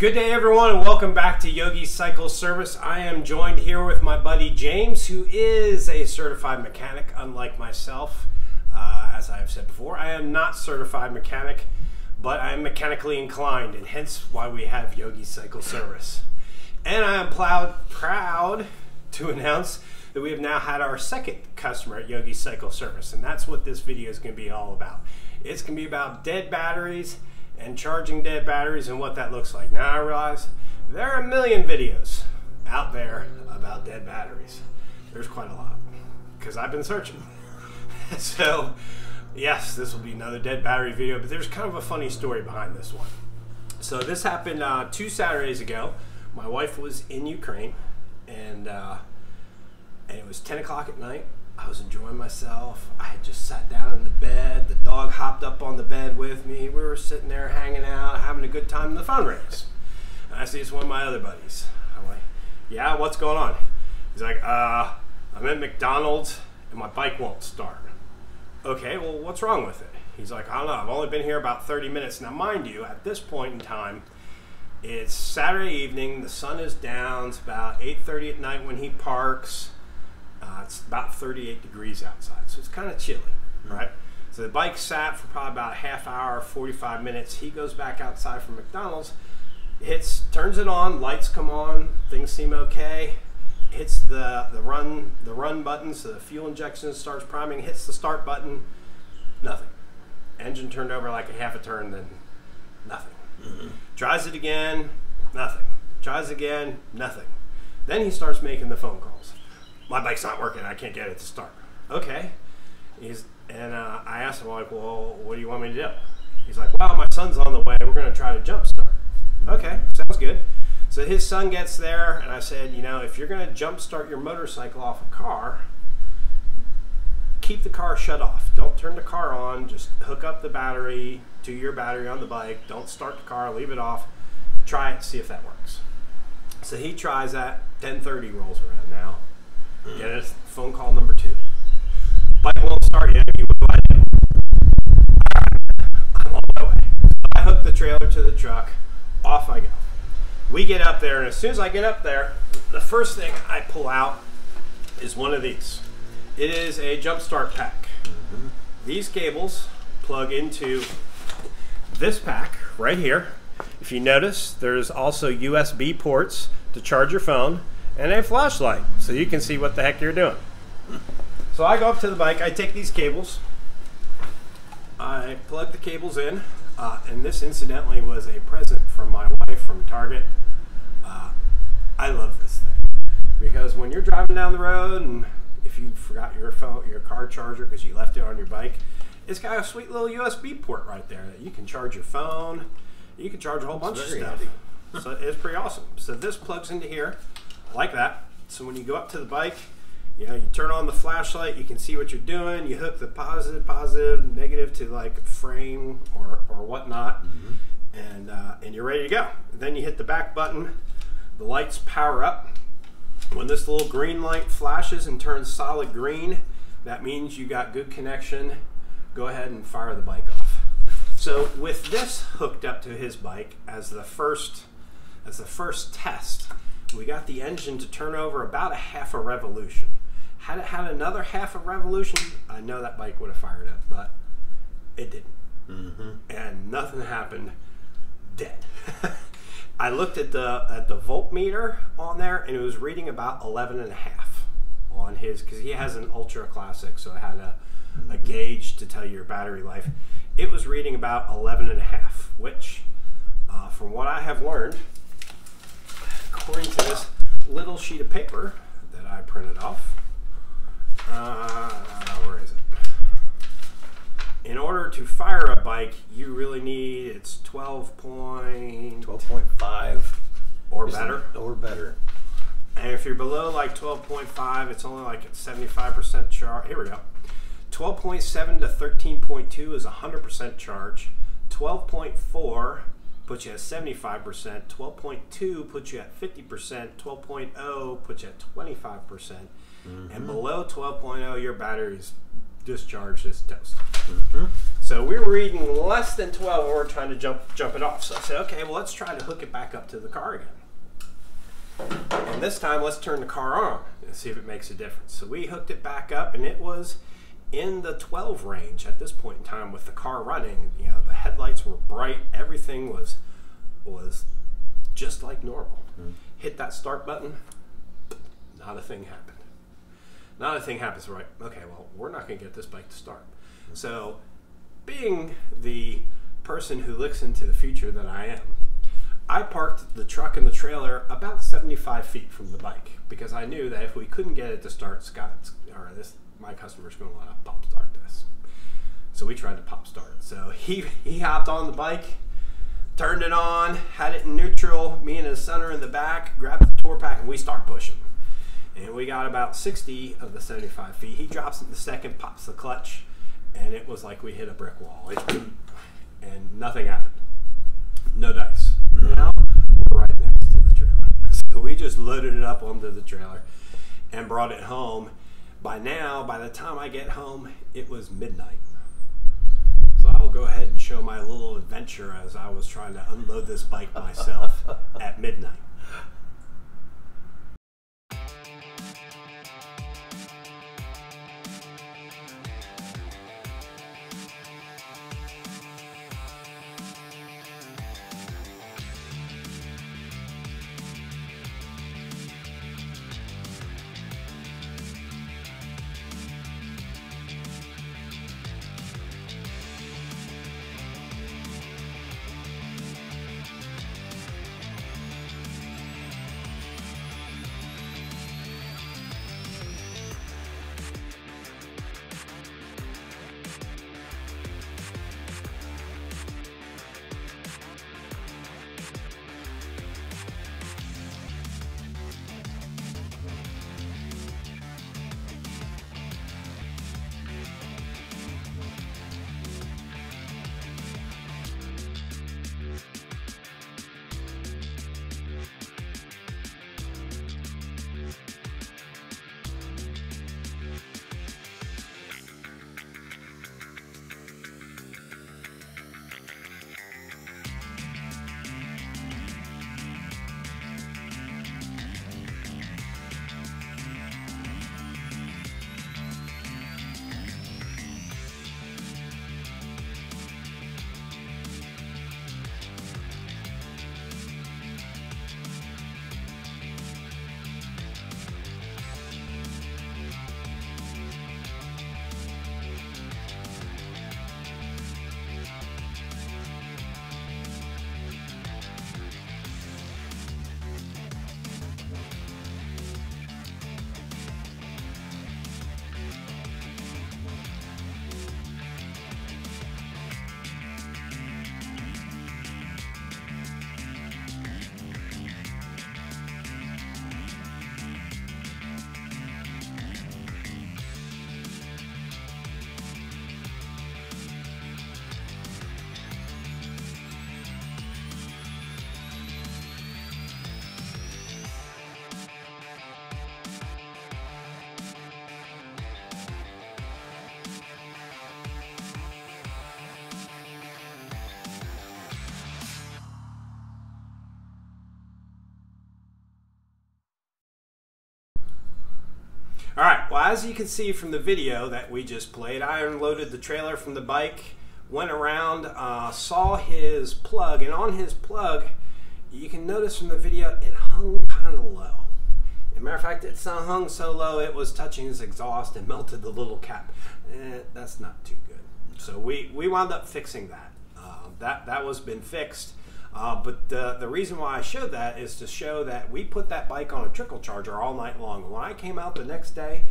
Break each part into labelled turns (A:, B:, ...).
A: Good day, everyone, and welcome back to Yogi's Cycle Service. I am joined here with my buddy James, who is a certified mechanic, unlike myself. As I have said before, I am not certified mechanic, but I am mechanically inclined, and hence why we have Yogi's Cycle Service. And I am proud to announce that we have now had our second customer at Yogi's Cycle Service, and that's what this video is going to be all about. It's going to be about dead batteries and charging dead batteries and what that looks like. Now I realize there are a million videos out there about dead batteries. There's quite a lot because I've been searching. So yes, this will be another dead battery video, but there's kind of a funny story behind this one. So this happened 2 Saturdays ago. My wife was in Ukraine, and it was 10 o'clock at night. I was enjoying myself. I had just sat down in the bed. The dog hopped up on the bed with me. We were sitting there hanging out, having a good time, and the phone rings. And I see it's one of my other buddies. I'm like, yeah, what's going on? He's like, I'm at McDonald's and my bike won't start. Okay, well, what's wrong with it? He's like, I don't know. I've only been here about 30 minutes. Now, mind you, at this point in time, it's Saturday evening. The sun is down. It's about 8:30 at night when he parks. It's about 38 degrees outside, so it's kind of chilly, right? So the bike sat for probably about a half hour, 45 minutes. He goes back outside from McDonald's, turns it on, lights come on, things seem okay. Hits the run button, so the fuel injection starts priming. Hits the start button, nothing. Engine turned over like a half a turn, then nothing. Tries it again, nothing. Tries again, nothing. Then he starts making the phone calls. My bike's not working. I can't get it to start. Okay. I asked him, like, well, what do you want me to do? He's like, well, my son's on the way. We're going to try to jump start. Okay, sounds good. So his son gets there, and I said, you know, if you're going to jump start your motorcycle off a car, keep the car shut off. Don't turn the car on. Just hook up the battery to your battery on the bike. Don't start the car. Leave it off. Try it. See if that works. So he tries that. 10:30 rolls around now. Get a phone call number 2. Bike won't start yet. I'm on my way. I hook the trailer to the truck. Off I go. We get up there, and as soon as I get up there, the first thing I pull out is one of these. It is a jump start pack. These cables plug into this pack right here. If you notice, there's also USB ports to charge your phone and a flashlight so you can see what the heck you're doing. So I go up to the bike, I take these cables, I plug the cables in, and this incidentally was a present from my wife from Target. I love this thing because when you're driving down the road and if you forgot your car charger because you left it on your bike, it's got a sweet little USB port right there that you can charge your phone, you can charge a whole bunch of stuff. So it's pretty awesome. So this plugs into here like that. So when you go up to the bike, you know, you turn on the flashlight, you can see what you're doing. You hook the positive, negative to like frame or whatnot, and you're ready to go. Then you hit the back button. The lights power up. When this little green light flashes and turns solid green, that means you got good connection. Go ahead and fire the bike off. So with this hooked up to his bike as the first test, we got the engine to turn over about a half a revolution. Had it had another half a revolution, I know that bike would have fired up, but it didn't. And nothing happened. Dead. I looked at the voltmeter on there, and it was reading about 11.5 on his, because he has an Ultra Classic, so it had a gauge to tell you your battery life. It was reading about 11.5, which, from what I have learned, according to this little sheet of paper that I printed off, where is it? In order to fire a bike, you really need, it's 12.5 or better. Or better. And if you're below like 12.5, it's only like at 75% charge. Here we go. 12.7 to 13.2 is 100% charge. 12.4 puts you at 75%. 12.2 puts you at 50%. 12.0 puts you at 25%. And below 12.0, your battery's discharged is toast. So we were reading less than 12 and we were trying to jump it off. So I said, okay, well, let's try to hook it back up to the car again. And this time, let's turn the car on and see if it makes a difference. So we hooked it back up, and it was in the 12 range at this point in time with the car running. You know, the headlights were bright. Everything was just like normal. Hit that start button, not a thing happened. Not a thing happens. Right? Okay, well, we're not going to get this bike to start. So, being the person who looks into the future that I am, I parked the truck and the trailer about 75 feet from the bike because I knew that if we couldn't get it to start, my customer's going to want to pop start this. So we tried to pop start it. So he hopped on the bike, turned it on, had it in neutral. Me and his son are in the back, grabbed the tour pack, and we start pushing. And we got about 60 of the 75 feet. He drops it in the second, pops the clutch, and it was like we hit a brick wall. And nothing happened. No dice. Now we're right next to the trailer. So we just loaded it up onto the trailer and brought it home. By the time I get home, it was midnight. So I'll go ahead and show my little adventure as I was trying to unload this bike myself at midnight. All right, well, as you can see from the video that we just played, I unloaded the trailer from the bike, went around, saw his plug, and on his plug, you can notice from the video, it hung kind of low. As a matter of fact, it hung so low, it was touching his exhaust and melted the little cap. That's not too good. So we wound up fixing that. That was been fixed. But the reason why I showed that is to show that we put that bike on a trickle charger all night long. When I came out the next day,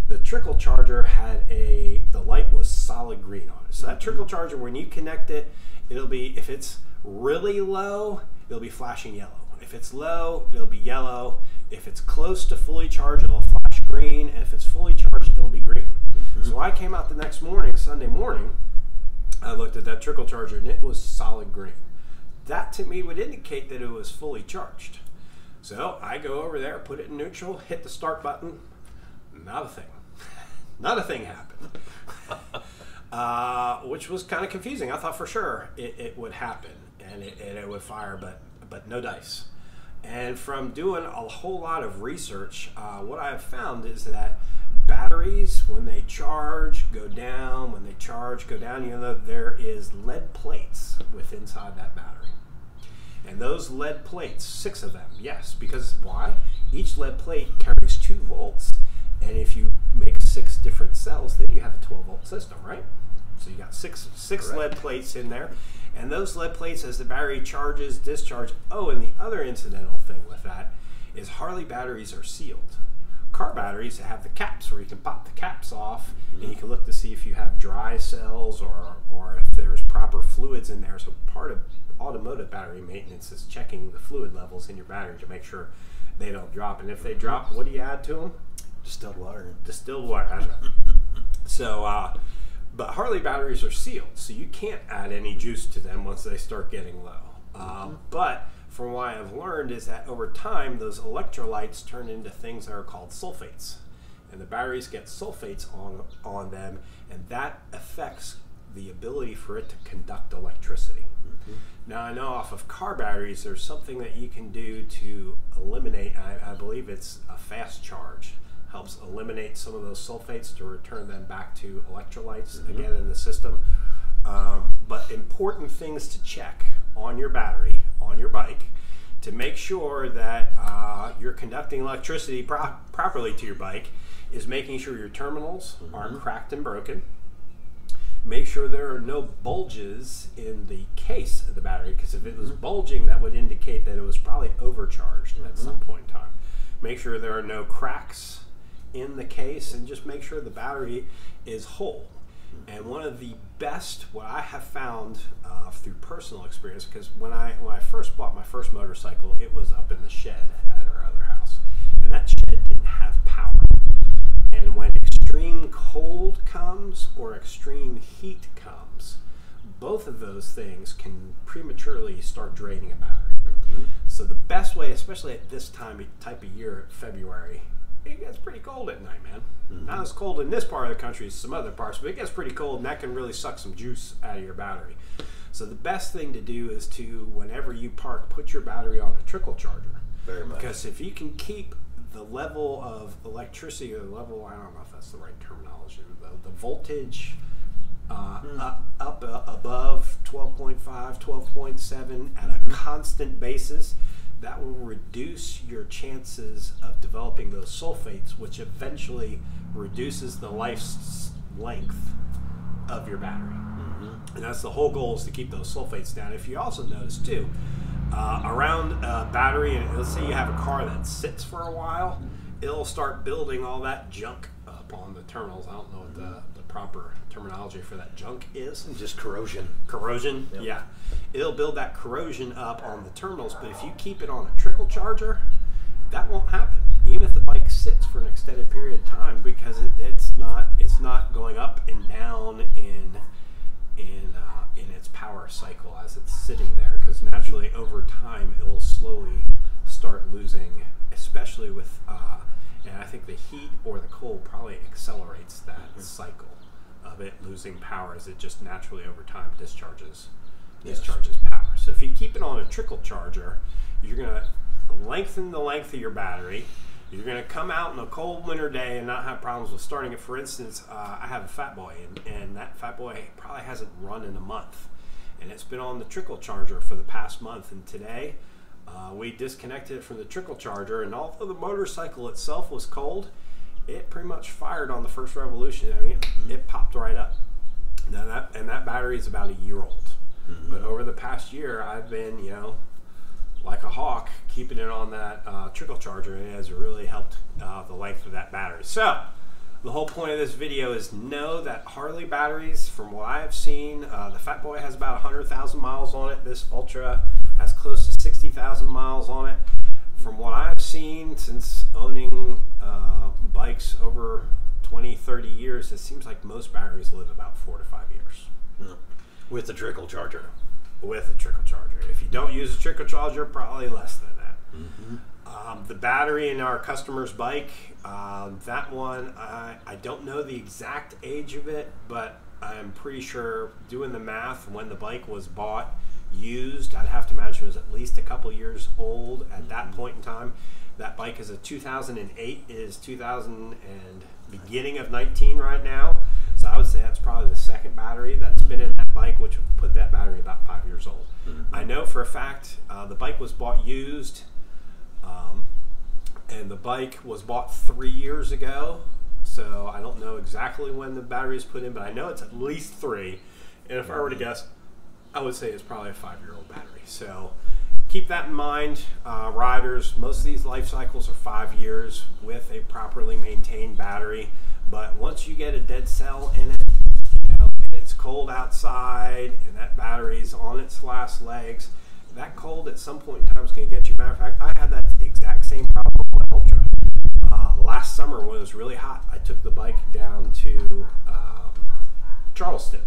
A: the trickle charger had the light was solid green on it. So that trickle charger, when you connect it, it'll be, if it's really low, it'll be flashing yellow. If it's low, it'll be yellow. If it's close to fully charged, it'll flash green. And if it's fully charged, it'll be green. So I came out the next morning, Sunday morning, I looked at that trickle charger and it was solid green. That to me would indicate that it was fully charged. So I go over there, put it in neutral, hit the start button, not a thing. Not a thing happened. which was kind of confusing. I thought for sure it would happen and it would fire, but no dice. And from doing a whole lot of research, what I've found is that batteries, when they charge, go down. When they charge, go down. You know, there is lead plates within inside that battery. And those lead plates, 6 of them, yes, because why? Each lead plate carries 2 volts. And if you make 6 different cells, then you have a 12-volt system, right? So you got six lead plates in there. And those lead plates, as the battery charges, discharge. Oh, and the other incidental thing with that is Harley batteries are sealed. Car batteries have the caps where you can pop the caps off, and you can look to see if you have dry cells or if there's proper fluids in there. So part of automotive battery maintenance is checking the fluid levels in your battery to make sure they don't drop. And if they drop, what do you add to them?
B: Distilled water.
A: Distilled water. So, but Harley batteries are sealed, so you can't add any juice to them once they start getting low. But from what I've learned is that over time, those electrolytes turn into things that are called sulfates. And the batteries get sulfates on them, and that affects the ability for it to conduct electricity. Now, I know off of car batteries, there's something that you can do to eliminate, I believe it's a fast charge. Helps eliminate some of those sulfates to return them back to electrolytes again in the system. But important things to check on your battery, on your bike, to make sure that you're conducting electricity properly to your bike is making sure your terminals aren't cracked and broken. Make sure there are no bulges in the case of the battery, because if it was bulging, that would indicate that it was probably overcharged at some point in time. Make sure there are no cracks in the case, and just make sure the battery is whole. And one of the best, what I have found through personal experience, because when I first bought my first motorcycle, it was up in the shed at our other house, and that shed didn't have power. And when extreme cold comes or extreme heat comes, both of those things can prematurely start draining a battery. So the best way, especially at this type of year, February, it gets pretty cold at night, man. Not as cold in this part of the country as some other parts, but it gets pretty cold, and that can really suck some juice out of your battery. So the best thing to do is to, whenever you park, put your battery on a trickle charger.
B: Very much.
A: Because if you can keep the level of electricity, or the level, I don't know if that's the right terminology, the voltage up above 12.5, 12.7 at a constant basis, that will reduce your chances of developing those sulfates, which eventually reduces the length of your battery. And that's the whole goal, is to keep those sulfates down. If you also notice too, around a battery, and let's say you have a car that sits for a while, it'll start building all that junk up on the terminals. I don't know what the proper terminology for that junk is.
B: Just corrosion.
A: Corrosion,
B: Yep.
A: yeah. It'll build that corrosion up on the terminals, but if you keep it on a trickle charger, that won't happen. Even if the bike sits for an extended period of time, because it's not going up and down in its power cycle as it's sitting there, because naturally over time it will slowly start losing, especially with and I think the heat or the cold probably accelerates that cycle of it losing power, as it just naturally over time discharges power. So if you keep it on a trickle charger, you're going to lengthen the length of your battery. You're going to come out on a cold winter day and not have problems with starting it. For instance, I have a Fat Boy, and that Fat Boy probably hasn't run in a month. And it's been on the trickle charger for the past month. And today, we disconnected it from the trickle charger, and although the motorcycle itself was cold, it pretty much fired on the first revolution. I mean, it popped right up. Now that battery is about a year old. But over the past year, I've been, like a hawk, keeping it on that trickle charger, and it has really helped the length of that battery. So the whole point of this video is know that Harley batteries, from what I've seen, the Fat Boy has about 100,000 miles on it. This Ultra has close to 60,000 miles on it. From what I've seen since owning bikes over 20, 30 years, it seems like most batteries live about 4 to 5 years.
B: With the trickle charger.
A: With a trickle charger. If you don't use a trickle charger, probably less than that. The battery in our customer's bike, that one, I don't know the exact age of it, but I'm pretty sure, doing the math, when the bike was bought used, I'd have to imagine it was at least a couple years old at that point in time. That bike is a 2008, is 2000 and beginning of 19 right now. So I would say that's probably the second battery that's been in that bike, which would put that battery about 5 years old. I know for a fact the bike was bought used, and the bike was bought 3 years ago. So I don't know exactly when the battery is put in, but I know it's at least 3. And if I were to guess, I would say it's probably a 5-year-old battery. So keep that in mind, riders. Most of these life cycles are 5 years with a properly maintained battery. But once you get a dead cell in it, and it's cold outside, and that battery's on its last legs, that cold at some point in time is going to get you. Matter of fact, I had that exact same problem with my Ultra. Last summer when it was really hot, I took the bike down to Charleston,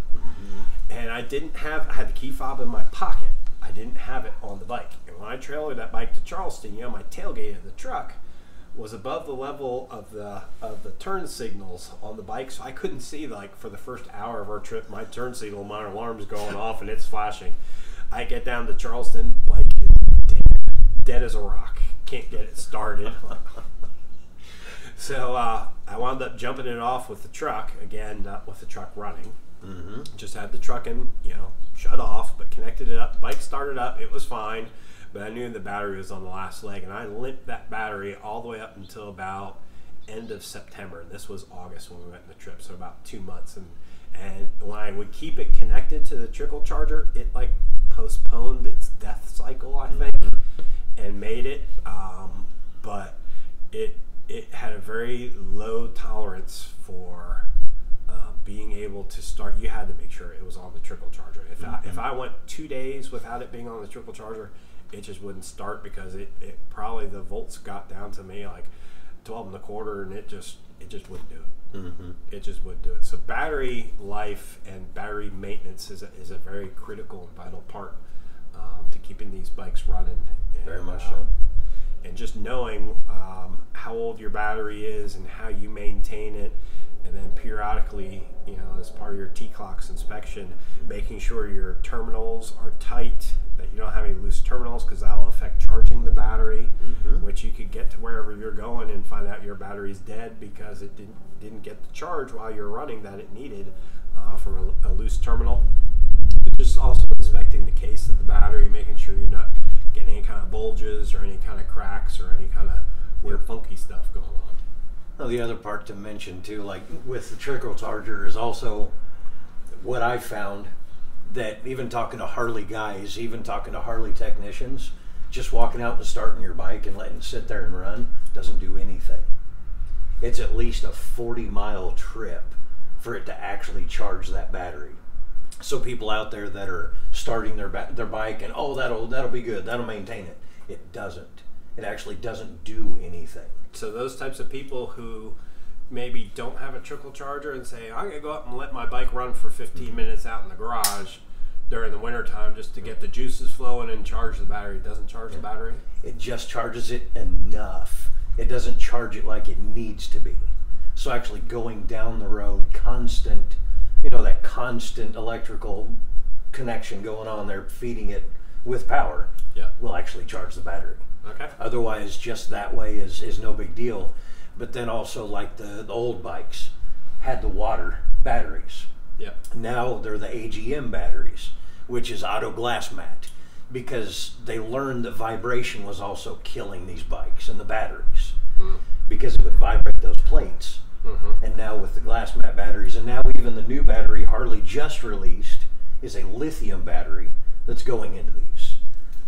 A: and I had the key fob in my pocket. I didn't have it on the bike. And when I trailered that bike to Charleston, my tailgate of the truck was above the level of the turn signals on the bike, so I couldn't see, like, for the first hour of our trip, my turn signal, my alarm's going off and it's flashing. I get down to Charleston, bike is dead as a rock. Can't get it started. So I wound up jumping it off with the truck, again, not with the truck running. Just had the truck in, shut off, but connected it up. Bike started up, it was fine, but I knew the battery was on the last leg, and I limped that battery all the way up until about end of September. And this was August when we went on the trip, so about 2 months. And when I would keep it connected to the trickle charger, it like postponed its death cycle, I think, and made it. But it had a very low tolerance for being able to start. You had to make sure it was on the trickle charger. If I went 2 days without it being on the trickle charger, it just wouldn't start, because it probably, the volts got down to me like 12.25, and it just wouldn't do it. It just wouldn't do it. So battery life and battery maintenance is a very critical and vital part to keeping these bikes running. And,
B: very much so.
A: And just knowing how old your battery is and how you maintain it, and then periodically, as part of your T-clocks inspection, making sure your terminals are tight, that you don't have any loose terminals, because that'll affect charging the battery, which you could get to wherever you're going and find out your battery's dead because it didn't get the charge while you're running that it needed from a loose terminal. Just also inspecting the case of the battery, making sure you're not getting any kind of bulges or any kind of cracks or any kind of weird funky stuff going on.
B: Well, the other part to mention too, like with the trickle charger, is also what I found, that even talking to Harley guys, even talking to Harley technicians, just walking out and starting your bike and letting it sit there and run doesn't do anything. It's at least a 40-mile trip for it to actually charge that battery. So people out there that are starting their bike and, oh, that'll be good, that'll maintain it. It doesn't. It actually doesn't do anything.
A: So those types of people who maybe don't have a trickle charger and say, I'm going to go up and let my bike run for 15 minutes out in the garage during the wintertime just to get the juices flowing and charge the battery. It doesn't charge the battery?
B: It just charges it enough. It doesn't charge it like it needs to be. So actually going down the road, constant, that constant electrical connection going on there, feeding it with power, will actually charge the battery.
A: Okay.
B: Otherwise, just that way is no big deal. But then also, like the old bikes had the water batteries. Now they're the AGM batteries, which is auto glass mat, because they learned that vibration was also killing these bikes and the batteries, because it would vibrate those plates. And now with the glass mat batteries, and now even the new battery Harley just released is a lithium battery that's going into these.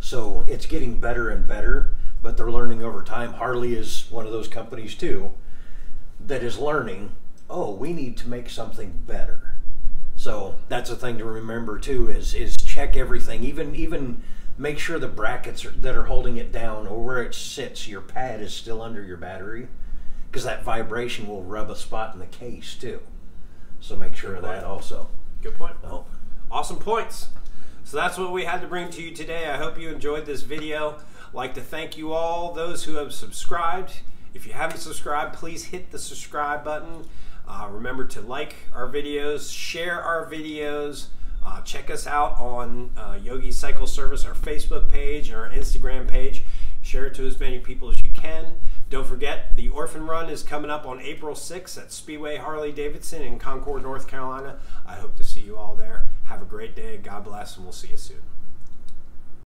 B: So it's getting better and better, but they're learning over time. Harley is one of those companies too that is learning, oh, we need to make something better. So that's a thing to remember too, is check everything, even make sure the brackets that are holding it down, or where it sits, your pad is still under your battery, because that vibration will rub a spot in the case too. So make sure of that also.
A: Good point.
B: Oh.
A: Awesome points. So that's what we had to bring to you today. I hope you enjoyed this video. I'd like to thank you all, those who have subscribed. If you haven't subscribed, please hit the subscribe button. Remember to like our videos, share our videos. Check us out on Yogi Cycle Service, our Facebook page, and our Instagram page. Share it to as many people as you can. Don't forget, the Orphan Run is coming up on April 6th at Speedway Harley Davidson in Concord, North Carolina. I hope to see you all there. Have a great day. God bless, and we'll see you soon.